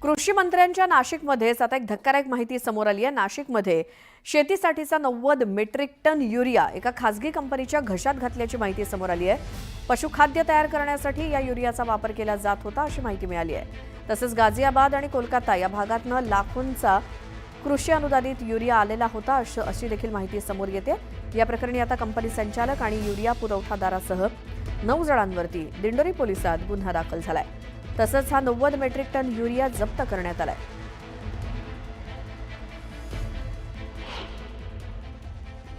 कृषी मंत्र्यांच्या नाशिकमध्येच आता एक धक्कादायक माहिती समोर आली आहे। नाशिकमध्ये शेतीसाठीचा 90 मेट्रिक टन युरिया एका खासगी कंपनीच्या घशात घातल्याची माहिती समोर आली आहे। पशुखाद्य तयार करण्यासाठी या युरियाचा वापर केला जात होता अशी माहिती मिळाली आहे। तसेच गाझियाबाद आणि कोलकाता या भागातून लाखोंचा कृषी अनुदानित युरिया आलेला होता अशी देखील माहिती समोर येते। या प्रकरणी आता कंपनी संचालक आणि युरिया पुरवठादारासह 9 जणांवरती दिंडोरी पोलिसात गुन्हा दाखल झालाय। तसंच हा 90 मेट्रिक टन युरिया जप्त करण्यात आलाय।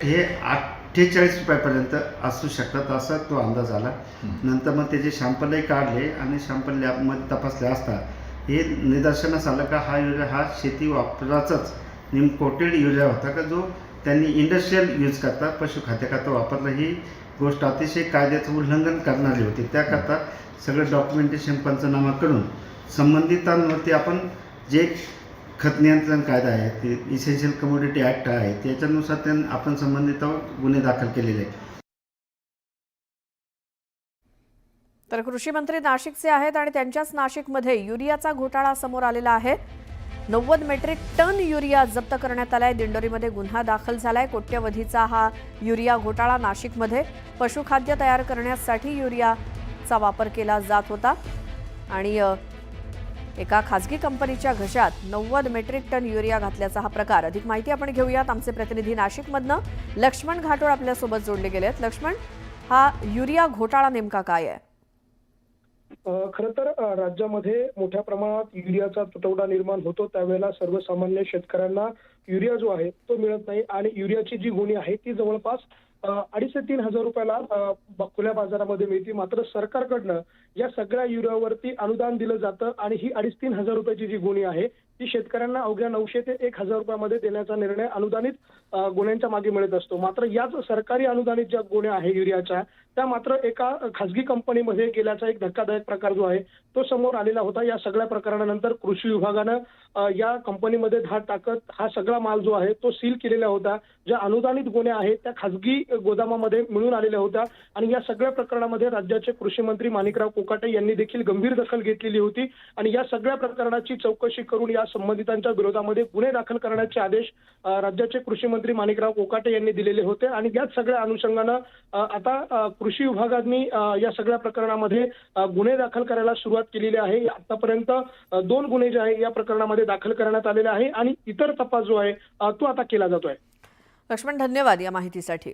हे 48 रुपयापर्यंत असू शकतात असा तो अंदाज आला। नंतर मग त्याचे सॅम्पलही काढले आणि सॅम्पल लॅबमध्ये तपासले असता हे निदर्शनास आलं का हा युरिया हा शेती वापराचाच कोटेड युरिया होता का जो त्यांनी इंडस्ट्रियल यूज करता पशुखाद्याकरता वापरला। ही गोष्ट अतिशय कायद्याचं उल्लंघन करणारी होती। त्याकरता सगळं डॉक्युमेंटेशन पंचनामा करून संबंधितांवरती आपण जे खत नियंत्रण कायदा आहे ते इसेन्शियल कमोडिटी ॲक्ट आहे त्याच्यानुसार आपण संबंधितांवर गुन्हे दाखल केलेले आहेत। तर कृषी मंत्री नाशिकचे आहेत आणि त्यांच्याच नाशिकमध्ये युरियाचा घोटाळा समोर आलेला आहे। 90 मेट्रिक टन युरिया जप्त करण्यात आलाय। दिंडोरीमध्ये गुन्हा दाखल झालाय। कोट्यवधीचा हा युरिया घोटाळा नाशिकमध्ये पशुखाद्य तयार करण्यासाठी युरियाचा वापर केला जात होता आणि एका खासगी कंपनीच्या घशात 90 मेट्रिक टन युरिया घातल्याचा हा प्रकार। अधिक माहिती आपण घेऊयात। आमचे प्रतिनिधी नाशिकमधनं लक्ष्मण घाटोळ आपल्या सोबत जोडले गेले आहेत। लक्ष्मण, हा युरिया घोटाळा नेमका काय आहे? खरं तर राज्यामध्ये मोठ्या प्रमाणात युरियाचा तुटवडा निर्माण होतो त्यावेळेला सर्वसामान्य शेतकऱ्यांना युरिया जो आहे तो मिळत नाही आणि युरियाची जी गोणी आहे ती जवळपास 2,500 ते 3,000 रुपयाला खुल्या बाजारामध्ये मिळते। मात्र सरकारकडनं या सगळ्या युरियावरती अनुदान दिलं जातं आणि ही 2,500 ते 3,000 रुपयाची जी गोणी आहे ती शेतकऱ्यांना अवघ्या 900 ते 1,000 रुपयामध्ये देण्याचा निर्णय अनुदानित गोण्यांच्या मागे मिळत असतो। मात्र याच सरकारी अनुदानित ज्या गोण्या आहे युरियाच्या त्या मात्र एका खासगी कंपनीमध्ये गेल्याचा एक धक्कादायक प्रकार जो आहे तो समोर आलेला होता। या सगळ्या प्रकरणानंतर कृषी विभागानं या कंपनीमध्ये धाड टाकत हा सगळा माल जो आहे तो सील केलेला होता। ज्या अनुदानित गोण्या आहेत त्या खासगी गोदामामध्ये मिळून आलेल्या होत्या आणि या सगळ्या प्रकरणामध्ये राज्याचे कृषी मंत्री माणिकराव कोकाटे यांनी देखील गंभीर दखल घेतलेली होती आणि या सगळ्या प्रकरणाची चौकशी करून या संबंधितांच्या विरोधामध्ये गुन्हे दाखल करण्याचे आदेश राज्याचे कृषी मंत्री माणिकराव कोकाटे यांनी दिलेले होते आणि याच सगळ्या अनुषंगानं आता कृषी विभागाने या सगळ्या प्रकरणामध्ये गुन्हे दाखल करायला सुरुवात केलेली आहे। आतापर्यंत 2 गुन्हे जे आहे या प्रकरणामध्ये दाखल करण्यात आलेले आहे आणि इतर तपास जो आहे तो आता केला जातोय। लक्ष्मण, धन्यवाद या माहितीसाठी।